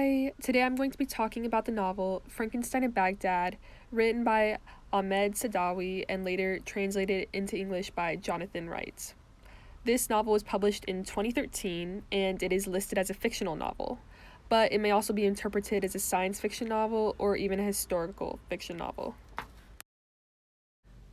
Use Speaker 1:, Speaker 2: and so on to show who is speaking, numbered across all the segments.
Speaker 1: Hi, today I'm going to be talking about the novel Frankenstein in Baghdad, written by Ahmed Saadawi and later translated into English by Jonathan Wright. This novel was published in 2013 and it is listed as a fictional novel, but it may also be interpreted as a science fiction novel or even a historical fiction novel.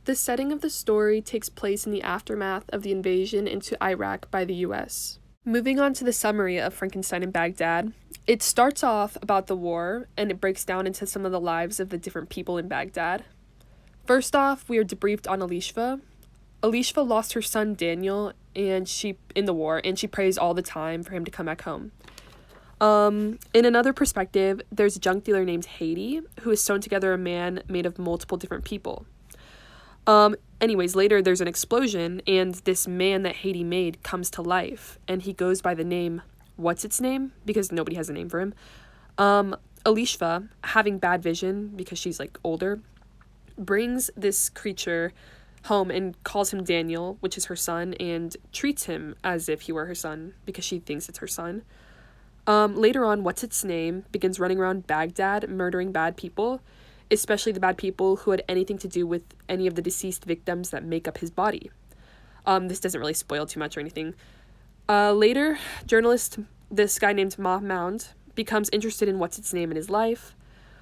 Speaker 1: The setting of the story takes place in the aftermath of the invasion into Iraq by the US. Moving on to the summary of Frankenstein in Baghdad, it starts off about the war and it breaks down into some of the lives of the different people in Baghdad. First off, we are debriefed on Alishva. Alishva lost her son Daniel in the war and she prays all the time for him to come back home. In another perspective, there's a junk dealer named Haiti who has sewn together a man made of multiple different people. Anyways, later there's an explosion and this man that Haiti made comes to life and he goes by the name, what's its name? Because nobody has a name for him. Alishva, having bad vision because she's like older, brings this creature home and calls him Daniel, which is her son, and treats him as if he were her son because she thinks it's her son. Later on, what's its name begins running around Baghdad murdering bad people, especially the bad people who had anything to do with any of the deceased victims that make up his body. This doesn't really spoil too much or anything. Later, journalist, this guy named Mahmoud, becomes interested in what's its name in his life.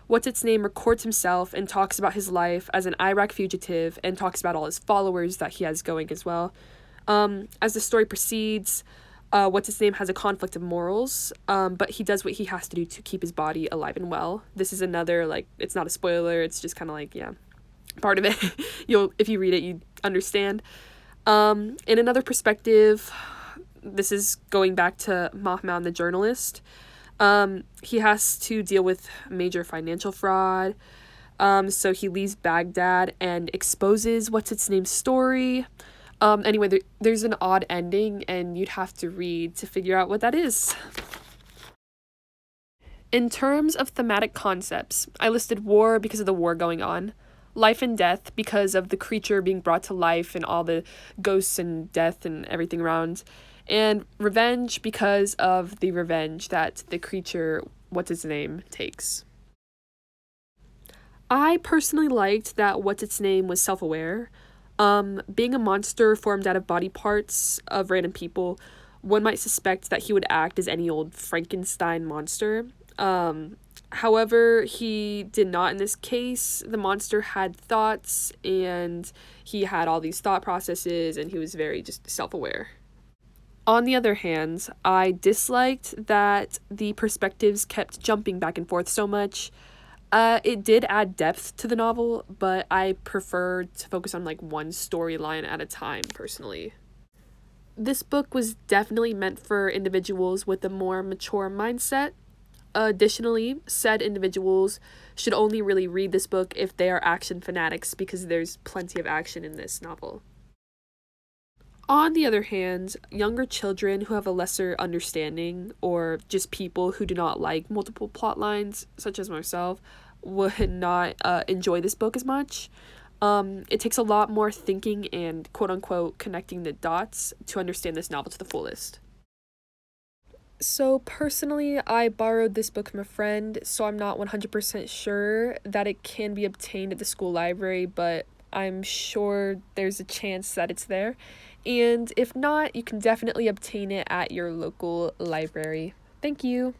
Speaker 1: What's its name records himself and talks about his life as an Iraq fugitive and talks about all his followers that he has going as well. As the story proceeds, what's its name has a conflict of morals, but he does what he has to do to keep his body alive and well. This is another, it's not a spoiler, it's just kind of part of it. If you read it, you understand. In another perspective, this is going back to Mahmoud, the journalist. He has to deal with major financial fraud. So he leaves Baghdad and exposes what's its name's story. Anyway, there's an odd ending and you'd have to read to figure out what that is. In terms of thematic concepts, I listed war because of the war going on, life and death because of the creature being brought to life and all the ghosts and death and everything around, and revenge because of the revenge that the creature, what's its name, takes. I personally liked that what's its name was self-aware. Being a monster formed out of body parts of random people, one might suspect that he would act as any old Frankenstein monster. However, he did not in this case. The monster had thoughts and he had all these thought processes and he was very just self-aware. On the other hand, I disliked that the perspectives kept jumping back and forth so much. It did add depth to the novel, but I preferred to focus on one storyline at a time, personally. This book was definitely meant for individuals with a more mature mindset. Additionally, said individuals should only really read this book if they are action fanatics because there's plenty of action in this novel. On the other hand, younger children who have a lesser understanding, or just people who do not like multiple plot lines, such as myself, would not enjoy this book as much. It takes a lot more thinking and quote-unquote connecting the dots to understand this novel to the fullest. So personally, I borrowed this book from a friend, so I'm not 100% sure that it can be obtained at the school library, but I'm sure there's a chance that it's there. And if not, you can definitely obtain it at your local library. Thank you.